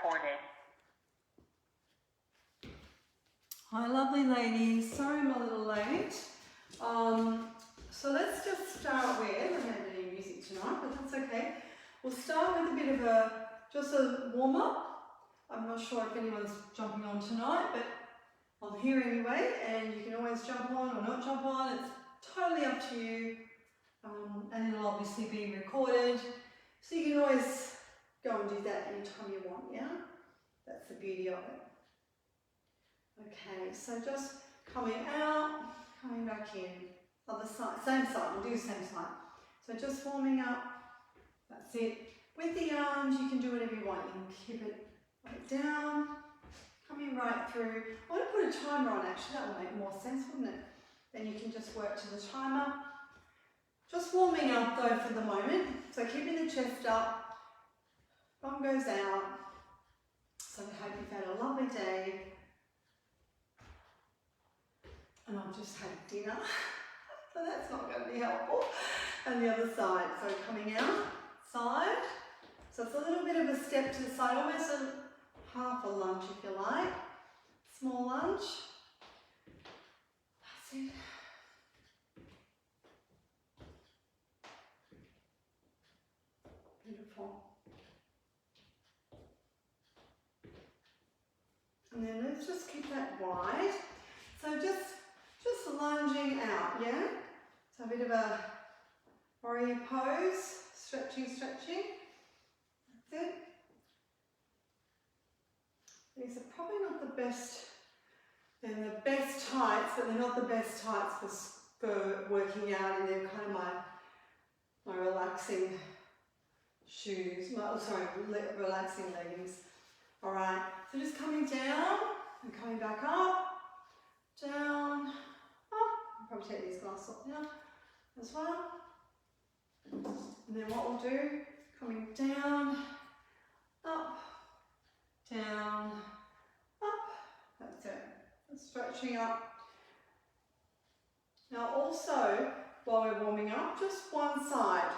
reported. Hi lovely ladies, sorry I'm a little late. So let's just start with, I don't have any music tonight, but that's okay. We'll start with a bit of just a warm up. I'm not sure if anyone's jumping on tonight, but I'm here anyway, and you can always jump on or not jump on, it's totally up to you. And it'll obviously be recorded, so you can always go and do that anytime you want, yeah? That's the beauty of it. Okay, so just coming out, coming back in. Other side, same side, we'll do the same side. So just warming up, that's it. With the arms, you can do whatever you want. You can keep it right down, coming right through. I want to put a timer on actually, that will make more sense, wouldn't it? Then you can just work to the timer. Just warming up though for the moment. So keeping the chest up, bum goes out. So I hope you've had a lovely day. And I've just had dinner, so that's not going to be helpful. And the other side, so coming out, side. So it's a little bit of a step to the side, almost a half a lunge if you like. Small lunge. That's it. Beautiful. And then let's just keep that wide. So just lunging out, yeah? So a bit of a warrior pose, stretching. That's it. These are probably not the best, they're the best tights, but they're not the best tights for working out, and they're kind of my relaxing shoes, relaxing leggings. All right, so just coming down and coming back up, down, up. I'll probably take these glasses off now as well. And then what we'll do, coming down, up, down, up. That's it. And stretching up. Now also, while we're warming up, just one side.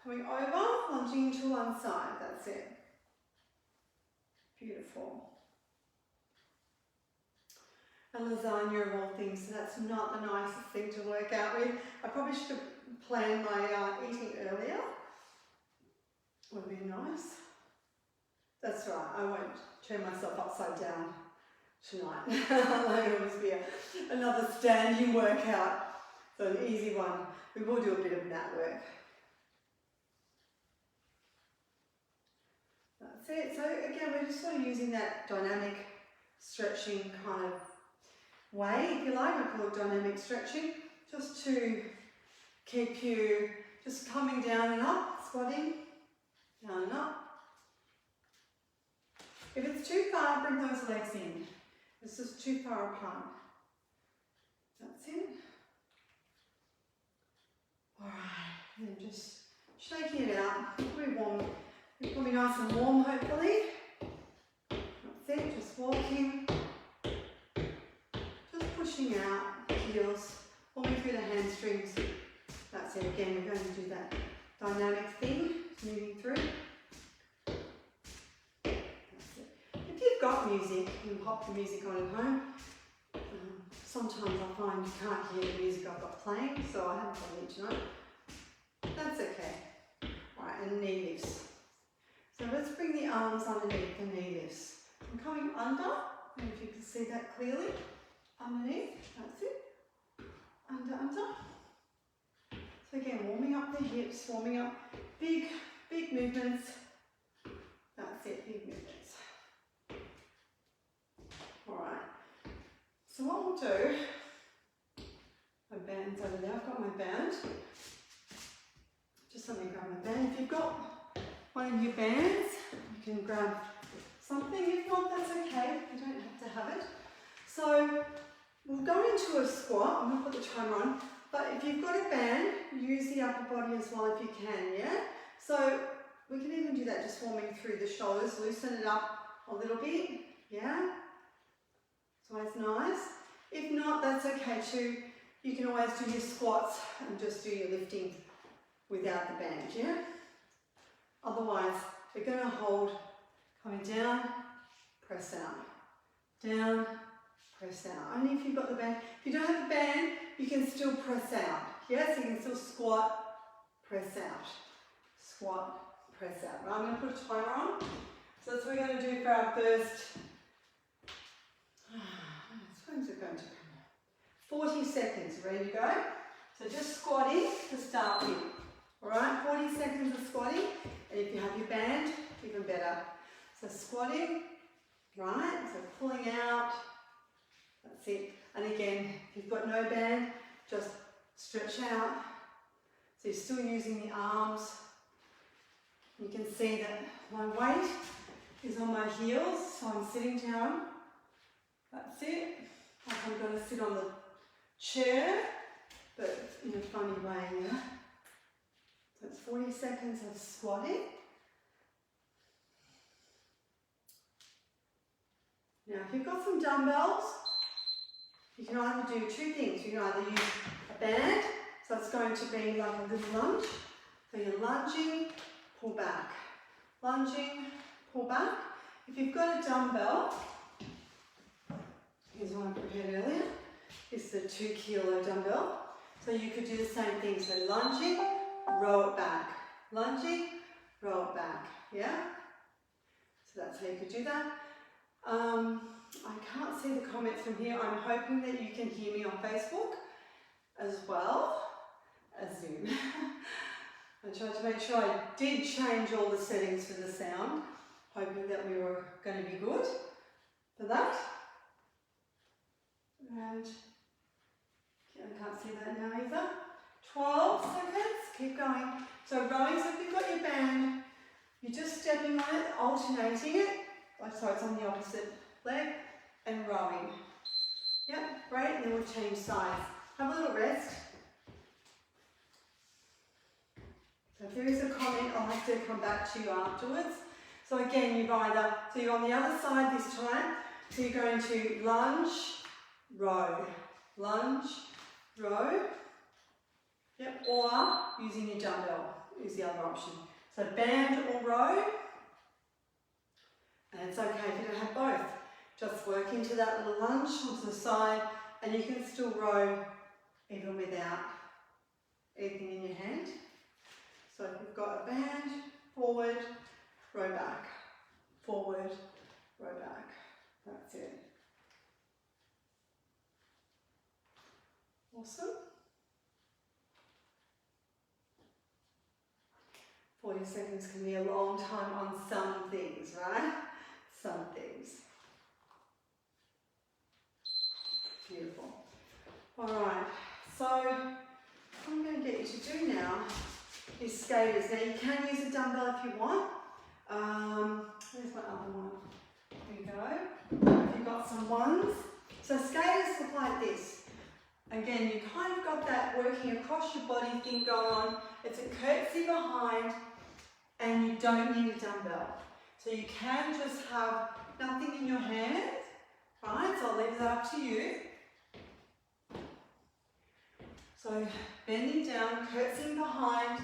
Coming over, lunging to one side. That's it. Beautiful. A lasagna of all things, so that's not the nicest thing to work out with. I probably should have planned my eating earlier. Would have been nice. That's right, I won't turn myself upside down tonight. It'll just be another standing workout, so an easy one. We will do a bit of mat work. That's it. So again, we're just sort of using that dynamic stretching kind of way, if you like. I call it dynamic stretching, just to keep you just coming down and up, squatting, down and up. If it's too far, bring those legs in. If it's just too far apart. That's it. All right, and then just shaking it out. Pretty warm. It'll be nice and warm, hopefully. That's it, just walking. Just pushing out, heels, pulling through the hamstrings. That's it, again, we're going to do that dynamic thing, moving through. That's it. If you've got music, you can pop the music on at home. Sometimes I find you can't hear the music I've got playing, so I haven't got it tonight. That's okay. All right, and knee lifts. So let's bring the arms underneath the knee lifts. I'm coming under, and if you can see that clearly, underneath, that's it. Under. So again, warming up the hips, warming up big movements. That's it, big movements. All right. So what we'll do, my band's over there, I've got my band. Just let me grab my band. If you've got one of your bands, you can grab something. If not, that's okay. You don't have to have it. So we'll go into a squat. I'm going to put the timer on. But if you've got a band, use the upper body as well if you can, yeah? So we can even do that, just warming through the shoulders. Loosen it up a little bit, yeah? It's always nice. If not, that's okay too. You can always do your squats and just do your lifting without the band, yeah? Otherwise, we're going to hold, coming down, press out. Down, press out. Only if you've got the band. If you don't have the band, you can still press out. Yes, you can still squat, press out. Squat, press out. Right, I'm going to put a timer on. So that's what we're going to do for our first, when's it going to come out? 40 seconds. Ready to go? So just squatting to start with. Alright, 40 seconds of squatting. And if you have your band, even better. So squatting, right? So pulling out. That's it. And again, if you've got no band, just stretch out. So you're still using the arms. You can see that my weight is on my heels, so I'm sitting down. That's it. Like I'm going to sit on the chair, but in a funny way, yeah. So it's 40 seconds of squatting. Now, if you've got some dumbbells, you can either do two things. You can either use a band, so it's going to be like a little lunge. So you're lunging, pull back. Lunging, pull back. If you've got a dumbbell, here's one I prepared earlier. It's the 2 kilo dumbbell. So you could do the same thing. So lunging, row it back. Lunging, row it back. Yeah? So that's how you could do that. I can't see the comments from here. I'm hoping that you can hear me on Facebook as well as Zoom. I tried to make sure I did change all the settings for the sound, hoping that we were going to be good for that. And I can't see that now either. 12 seconds, keep going. So rowing, so if you've got your band, you're just stepping on it, alternating it. So it's on the opposite leg and rowing. Yep, great, and then we'll change sides. Have a little rest. So if there is a comment, I'll have to come back to you afterwards. So again, you've either, so you're on the other side this time, so you're going to lunge, row, lunge, row, yep, or using your dumbbell is the other option. So band or row, and it's okay if you don't have both. Just work into that little lunge onto the side, and you can still row even without anything in your hand. So if you've got a band, forward, row back, forward, row back. That's it. Awesome. 40 seconds can be a long time on some things, right? Some things. Beautiful. All right, so what I'm going to get you to do now is skaters. Now you can use a dumbbell if you want. Where's my other one? There you go. If you've got some ones. So skaters look like this. Again, you kind of got that working across your body thing going on. It's a curtsy behind, and you don't need a dumbbell. So you can just have nothing in your hands, right? So I'll leave that up to you. So bending down, curtsying behind.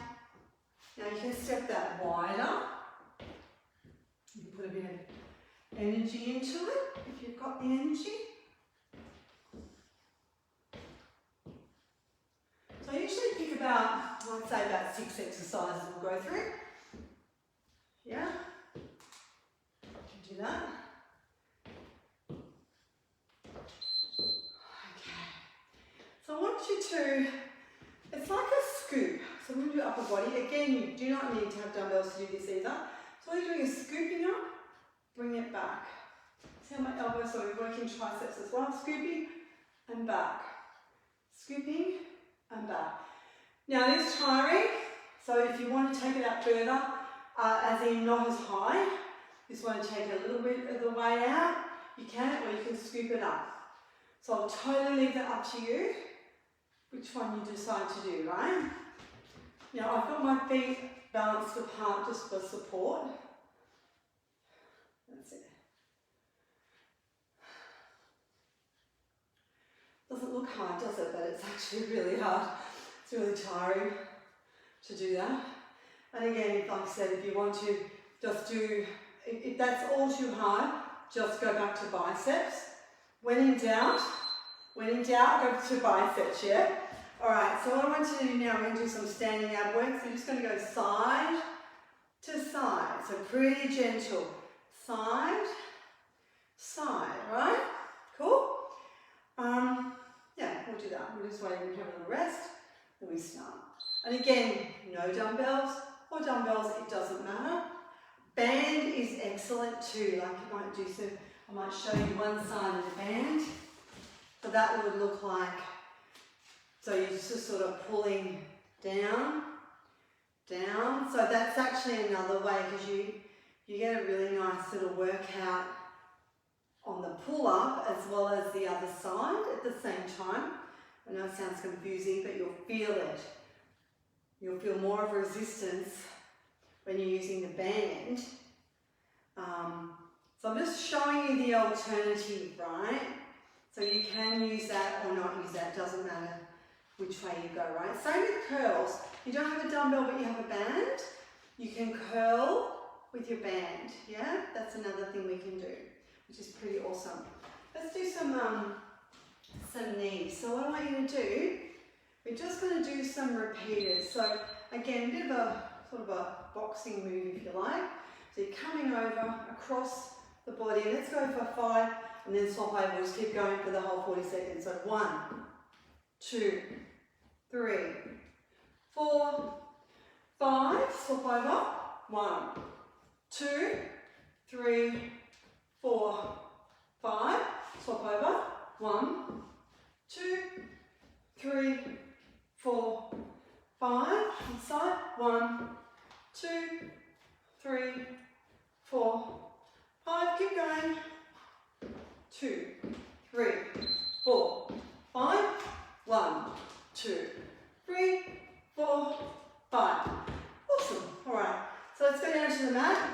Now you can step that wider. You can put a bit of energy into it if you've got the energy. So I usually pick about, I'd say about 6 exercises we'll go through. Yeah? You can do that. Okay. So I want you to, it's like a scoop. So we're going to do upper body. Again, you do not need to have dumbbells to do this either. So all you're doing is scooping up, bring it back. See how my elbows, so we're working triceps as well. Scooping and back. Scooping and back. Now it is tiring, so if you want to take it out further, as in not as high, just want to take a little bit of the way out, you can, or you can scoop it up. So I'll totally leave that up to you, which one you decide to do, right? Now I've got my feet balanced apart just for support. That's it. Doesn't look hard, does it? But it's actually really hard. It's really tiring to do that. And again, like I said, if you want to just do, if that's all too hard, just go back to biceps. When in doubt, go to biceps, yeah? All right, so what I want you to do now, we're going to do some standing ab work. So you're just going to go side to side. So pretty gentle. Side, side, right? Cool? Yeah, we'll do that. We'll just wait and have a little rest, then we start. And again, no dumbbells or dumbbells, it doesn't matter. Band is excellent too. Like you might do some, I might show you one side of the band. So that would look like, so you're just sort of pulling down, down. So that's actually another way, because you get a really nice little workout on the pull-up as well as the other side at the same time. I know it sounds confusing, but you'll feel it. You'll feel more of resistance when you're using the band. So I'm just showing you the alternative, right? So you can use that or not use that, doesn't matter which way you go, right? Same with curls. You don't have a dumbbell but you have a band. You can curl with your band, yeah? That's another thing we can do, which is pretty awesome. Let's do some knees. So what I want you to do, we're just going to do some repeaters. So again, a bit of a sort of a boxing move if you like. So you're coming over across the body. Let's go for 5 and then swap over. Just keep going for the whole 40 seconds. So 1, 2, 3, 4, 5. Swap over. 1, 2, 3, 4, 5. Swap over. 1, 2, 3, 4, 5. Inside. 1, 2, 3, 4, 5. Keep going. 2, 3, 4, 5. 1, 2, 3, 4, 5. Awesome. All right. So let's go down to the mat.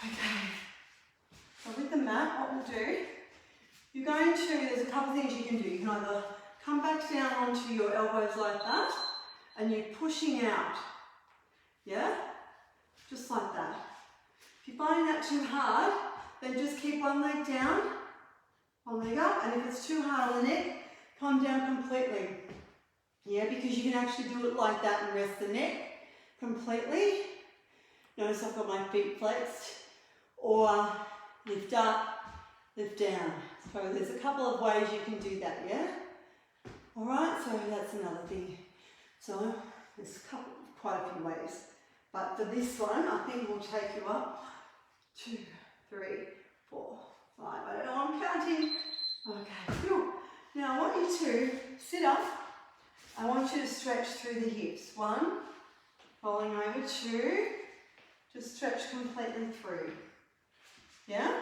Okay. So with the mat, what we'll do, you're going to, there's a couple of things you can do. You can either come back down onto your elbows like that, and you're pushing out. Yeah? Just like that. If you find that too hard, then just keep one leg down, one leg up, and if it's too hard on the neck, come down completely. Yeah, because you can actually do it like that and rest the neck completely. Notice I've got my feet flexed, or lift up, lift down. So there's a couple of ways you can do that, yeah? All right, so that's another thing. So there's quite a few ways. But for this one, I think we'll take you up. 2, 3, 4, 5. I don't know, I'm counting. Okay, cool. Now I want you to sit up. I want you to stretch through the hips. 1, rolling over. 2, just stretch completely through. Yeah?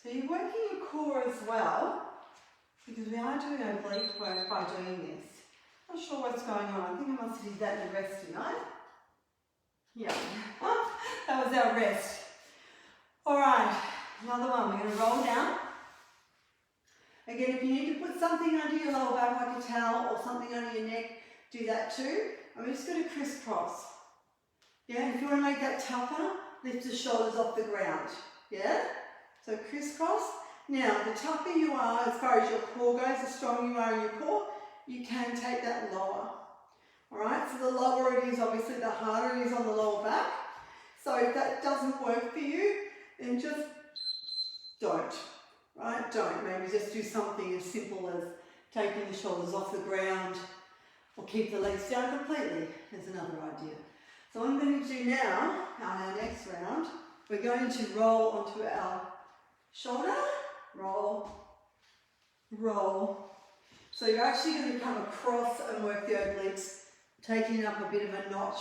So you're working your core as well, because we are doing oblique work by doing this. Not sure what's going on. I think I must have did that in the rest tonight. Yeah. That was our rest. All right, another one. We're going to roll down. Again, if you need to put something under your lower back, like a towel or something under your neck, do that too. And we're just going to crisscross. Yeah, if you want to make that tougher, lift the shoulders off the ground. Yeah? So crisscross. Now, the tougher you are, as far as your core goes, the stronger you are in your core, you can take that lower. Alright, so the lower it is, obviously the harder it is on the lower back. So if that doesn't work for you, then just don't. Right? Don't. Maybe just do something as simple as taking the shoulders off the ground, or keep the legs down completely. There's another idea. So what I'm going to do now, on our next round, we're going to roll onto our shoulder, roll, roll. So you're actually going to come across and work the obliques, taking up a bit of a notch.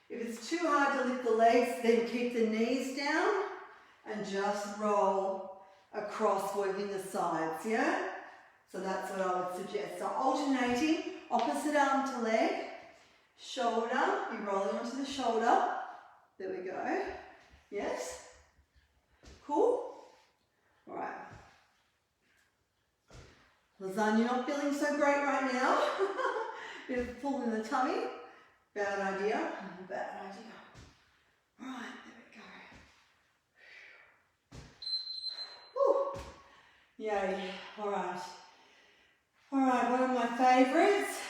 If it's too hard to lift the legs, then keep the knees down and just roll across, working the sides, yeah? So that's what I would suggest. So alternating, opposite arm to leg, shoulder, you're rolling onto the shoulder. There we go. Yes? Cool? All right. Lasagna not feeling so great right now. Bit of pull in the tummy. Bad idea. Bad idea. Right. Yay. Alright. Alright, one of my favourites.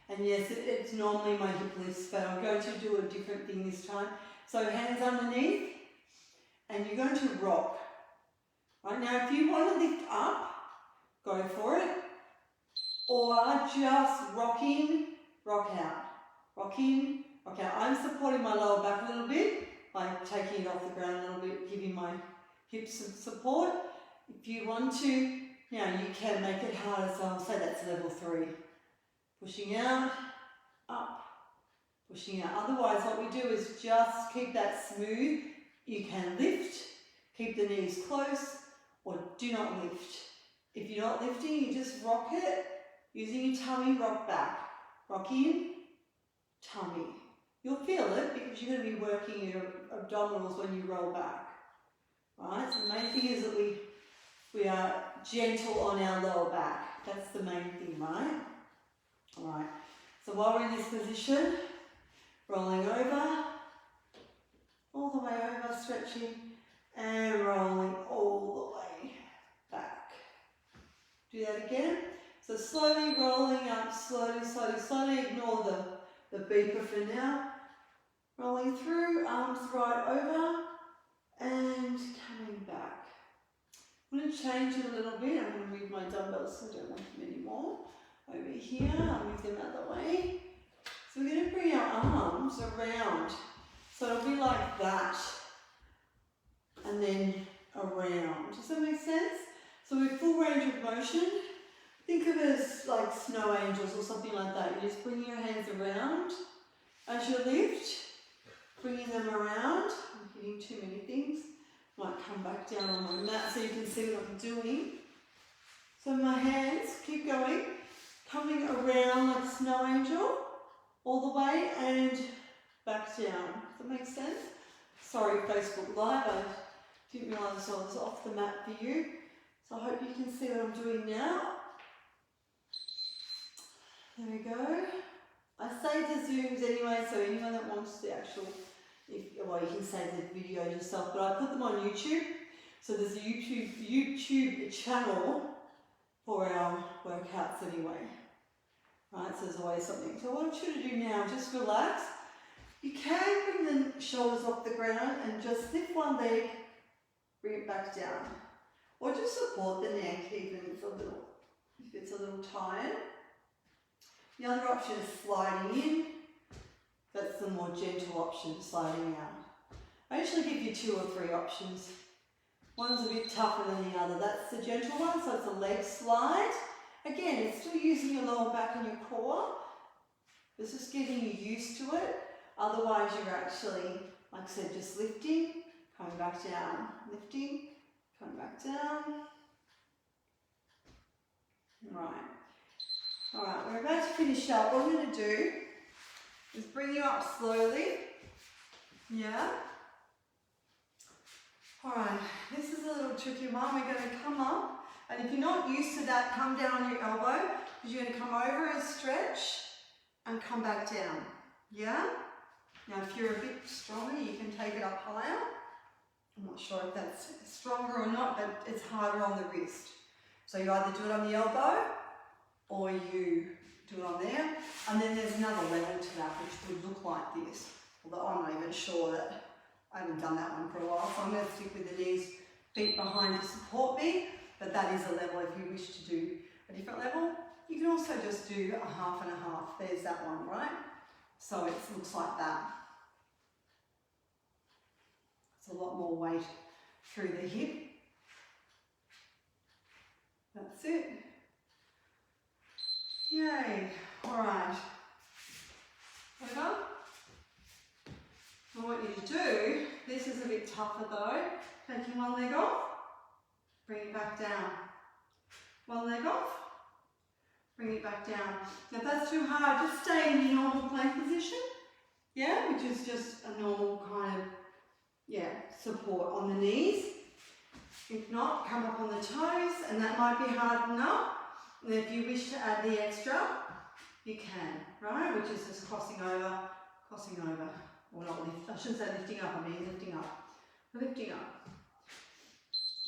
And yes, it's normally my hip lifts, but I'm going to do a different thing this time. So hands underneath, and you're going to rock. Right now, if you want to lift up, go for it. Or just rock in, rock out. Rock in, rock out. I'm supporting my lower back a little bit by taking it off the ground a little bit, giving my hips some support. If you want to, you can make it harder, so I'll say that's level 3. Pushing out, up, pushing out. Otherwise, what we do is just keep that smooth. You can lift, keep the knees close, or do not lift. If you're not lifting, you just rock it, using your tummy, rock back. Rock in, tummy. You'll feel it because you're going to be working your abdominals when you roll back. Right? So the main thing is that we are gentle on our lower back. That's the main thing, right? Alright, so while we're in this position, rolling over, all the way over, stretching, and rolling all the way back. Do that again. So slowly rolling up, slowly, slowly, slowly. Ignore the beeper for now. Rolling through, arms right over, and coming back. I'm going to change it a little bit. I'm going to move my dumbbells so I don't want them anymore. Over here, I'll move them out of the way. So we're going to bring our arms around. So it'll be like that. And then around. Does that make sense? So we're full range of motion. Think of it as like snow angels or something like that. You just bring your hands around as you lift. Bringing them around. I'm hitting too many things. Might come back down on my mat so you can see what I'm doing. So my hands, keep going. Coming around like a snow angel, all the way and back down. Does that make sense? Sorry, Facebook Live, I didn't realise I was off the mat for you. So I hope you can see what I'm doing now. There we go. I save the Zooms anyway, so anyone that wants the actual, well, you can save the video yourself, but I put them on YouTube. So there's a YouTube channel for our workouts anyway. Right, so there's always something. So what I want you to do now, just relax. You can bring the shoulders off the ground and just lift one leg, bring it back down. Or just support the neck even if it's a little tired. The other option is sliding in. That's the more gentle option, sliding out. I usually give you 2 or 3 options. One's a bit tougher than the other. That's the gentle one, so it's a leg slide. Again, it's still using your lower back and your core. It's just getting you used to it. Otherwise, you're actually, like I said, just lifting, coming back down, lifting, coming back down. Alright, we're about to finish up. What I'm going to do is bring you up slowly. Yeah? Alright, this is a little tricky one. We're going to come up. And if you're not used to that, come down on your elbow, because you're going to come over and stretch and come back down. Yeah? Now, if you're a bit stronger, you can take it up higher. I'm not sure if that's stronger or not, but it's harder on the wrist. So you either do it on the elbow or you do it on there. And then there's another level to that, which would look like this. Although I'm not even sure that I haven't done that one for a while, so I'm going to stick with the knees, feet behind to support me. But that is a level if you wish to do a different level. You can also just do a half and a half. There's that one, right? So it looks like that. It's a lot more weight through the hip. That's it. Yay. All right. Over. I want you to do, this is a bit tougher though, taking one leg off. Bring it back down. One leg off. Bring it back down. Now if that's too hard, just stay in your normal plank position. Yeah, which is just a normal kind of, support on the knees. If not, come up on the toes, and that might be hard enough. And if you wish to add the extra, you can, right? Which is just crossing over. Or not lift, I shouldn't say lifting up, I mean lifting up. Lifting up.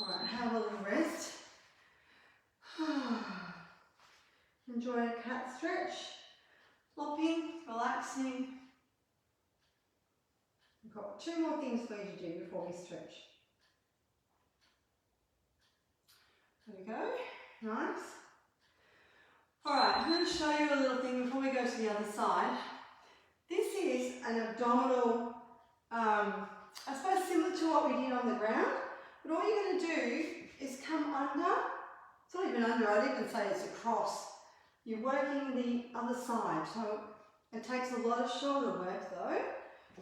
Alright, have a little rest. Enjoy a cat stretch. Flopping, relaxing. We've got 2 more things for you to do before we stretch. There we go. Nice. Alright, I'm going to show you a little thing before we go to the other side. This is an abdominal, I suppose similar to what we did on the ground, but all you're going to do is come under. It's not even under, I'd even say it's across. You're working the other side, so it takes a lot of shoulder work though.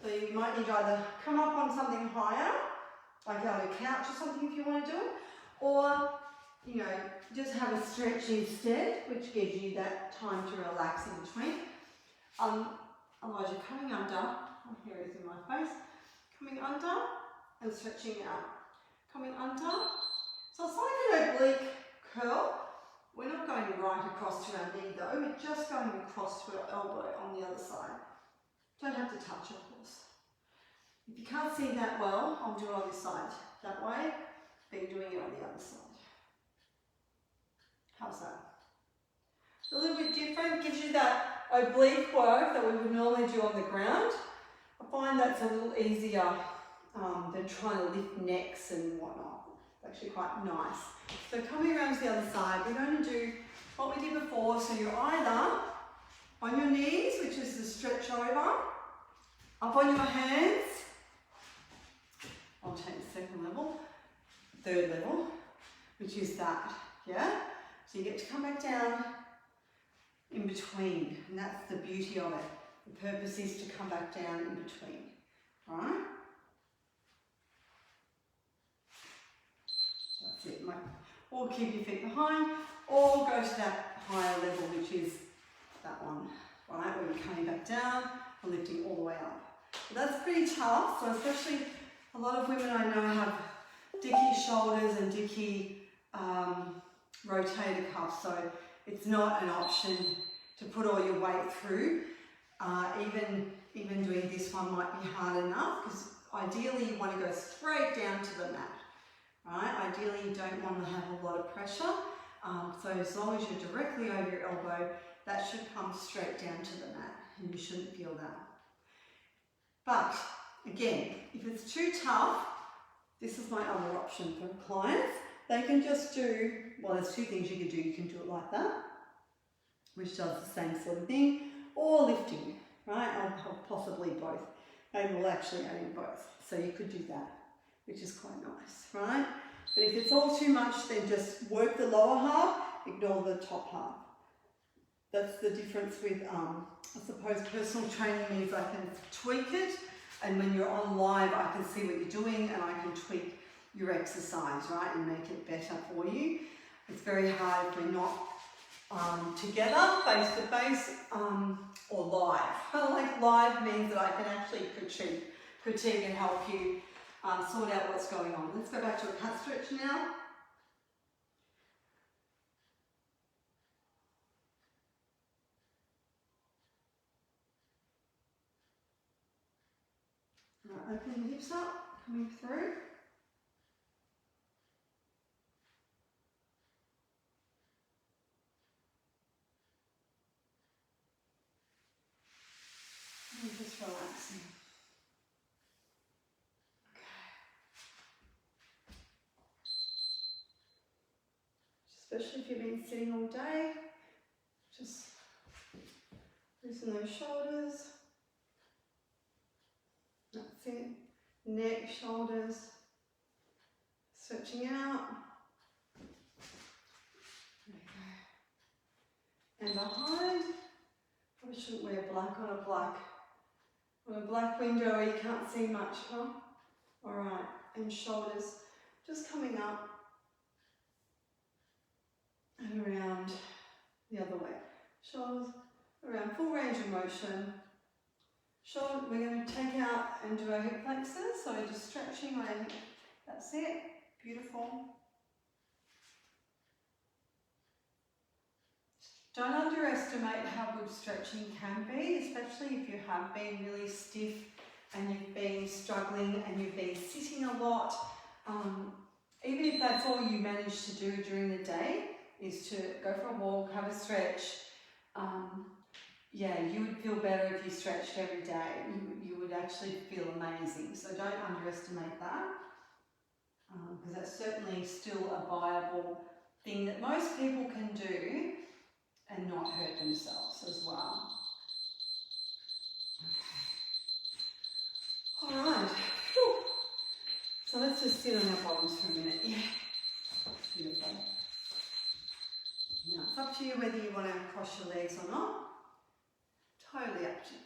So you might need to either come up on something higher, like on a couch or something if you want to do it, or you know, just have a stretch instead, which gives you that time to relax in between. Otherwise you're coming under, oh, here it is in my face, coming under and stretching out. Coming under, so it's like an oblique curl. We're not going right across to our knee though, we're just going across to our elbow on the other side. Don't have to touch, of course. If you can't see that well, I'll do it on this side that way, then doing it on the other side. How's that? A little bit different, gives you that oblique work that we would normally do on the ground. I find that's a little easier than trying to lift necks and whatnot. It's actually quite nice. So coming around to the other side, we're going to do what we did before. So you're either on your knees, which is the stretch over, up on your hands. I'll take the second level, third level, which is that, yeah? So you get to come back down in between, and that's the beauty of it. The purpose is to come back down in between, right? That's it. Or keep your feet behind, or go to that higher level, which is that one, right? Where you're coming back down and lifting all the way up. So that's pretty tough, so especially a lot of women I know have dicky shoulders and dicky rotator cuffs, so it's not an option to put all your weight through. Even doing this one might be hard enough, because ideally you want to go straight down to the mat, right? Ideally you don't want to have a lot of pressure, so as long as you're directly over your elbow, that should come straight down to the mat, and you shouldn't feel that. But again, if it's too tough, this is my other option for clients. They can just do, well, there's 2 things you can do. You can do it like that, which does the same sort of thing, or lifting, right? Or possibly both. Maybe we'll actually add in both. So you could do that, which is quite nice, right? But if it's all too much, then just work the lower half, ignore the top half. That's the difference with, I suppose personal training means I can tweak it, and when you're on live, I can see what you're doing and I can tweak your exercise, right, and make it better for you. It's very hard if we're not together, face to face, or live. Like live means that I can actually critique and help you sort out what's going on. Let's go back to a cat stretch now. Right, open the hips up, coming through. And just relaxing. Okay. Especially if you've been sitting all day, just loosen those shoulders. That's it. Neck, shoulders, stretching out. There we go. And behind. Probably shouldn't wear black on a black window where you can't see much, huh? Alright, and shoulders just coming up and around the other way. Shoulders around, full range of motion. Shoulder, we're going to take out and do our hip flexors, so just stretching our hip. That's it, beautiful. Don't underestimate how good stretching can be, especially if you have been really stiff and you've been struggling and you've been sitting a lot. Even if that's all you manage to do during the day, is to go for a walk, have a stretch. Yeah, you would feel better if you stretched every day. You would actually feel amazing. So don't underestimate that, because that's certainly still a viable thing that most people can do and not hurt themselves as well. Okay. All right. Whew. So let's just sit on our bottoms for a minute. Yeah. Beautiful. Now it's up to you whether you want to cross your legs or not. Totally up to you.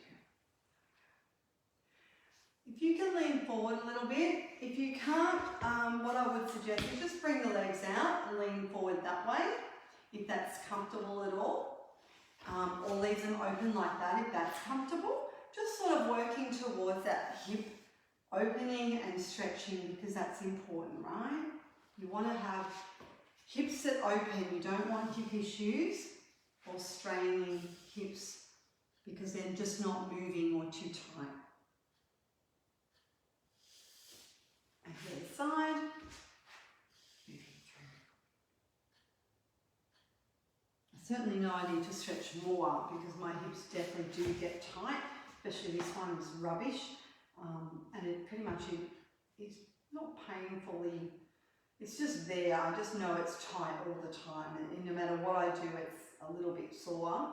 If you can lean forward a little bit, if you can't, what I would suggest is just bring the legs out and lean forward that way, if that's comfortable at all, or leave them open like that if that's comfortable. Just sort of working towards that hip opening and stretching, because that's important, right? You want to have hips that open. You don't want hip issues or straining hips because they're just not moving or too tight. And the other side. Moving through. I certainly know I need to stretch more because my hips definitely do get tight, especially this one is rubbish. And it pretty much is not painfully, it's just there. I just know it's tight all the time, and no matter what I do, it's a little bit sore.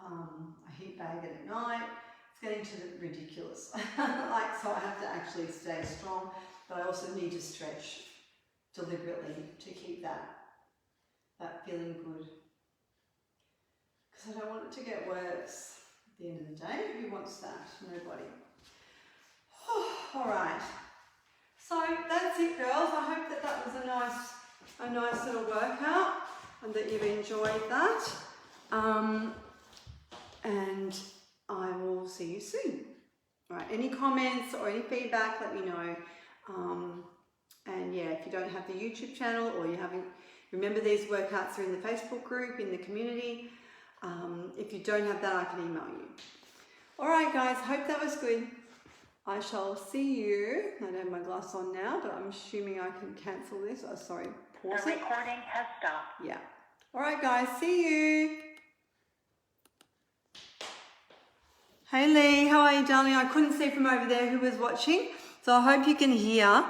I heat bag it at night. It's getting to the ridiculous. So I have to actually stay strong, but I also need to stretch deliberately to keep that feeling good. Because I don't want it to get worse at the end of the day. Who wants that? Nobody. All right. So that's it, girls. I hope that was a nice little workout and that you've enjoyed that. And I will see you soon. All right. Any comments or any feedback, let me know. And yeah, if you don't have the YouTube channel or you haven't, remember these workouts are in the Facebook group, in the community. If you don't have that, I can email you. All right, guys. Hope that was good. I shall see you. I don't have my glass on now, but I'm assuming I can cancel this. Oh, sorry, pause it. The recording has stopped. Yeah. All right, guys. See you. Hey, Lee. How are you, darling? I couldn't see from over there who was watching, so I hope you can hear.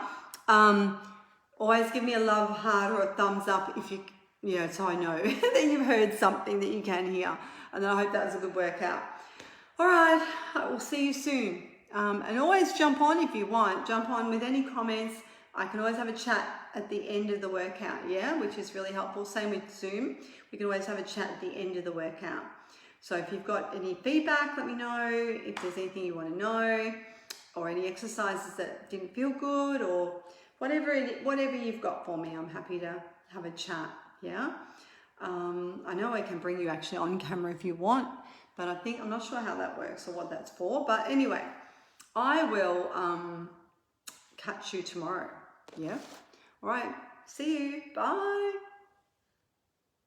Always give me a love heart or a thumbs up if you know, so I know that you've heard something that you can hear. And then I hope that was a good workout. All right. I will see you soon. And always jump on if you want. Jump on with any comments. I can always have a chat at the end of the workout, yeah, which is really helpful. Same with Zoom. We can always have a chat at the end of the workout. So if you've got any feedback, let me know. If there's anything you want to know, or any exercises that didn't feel good, or whatever you've got for me, I'm happy to have a chat, yeah. I know I can bring you actually on camera if you want, but I'm not sure how that works or what that's for. But anyway, I will catch you tomorrow. Yeah. All right. See you. Bye.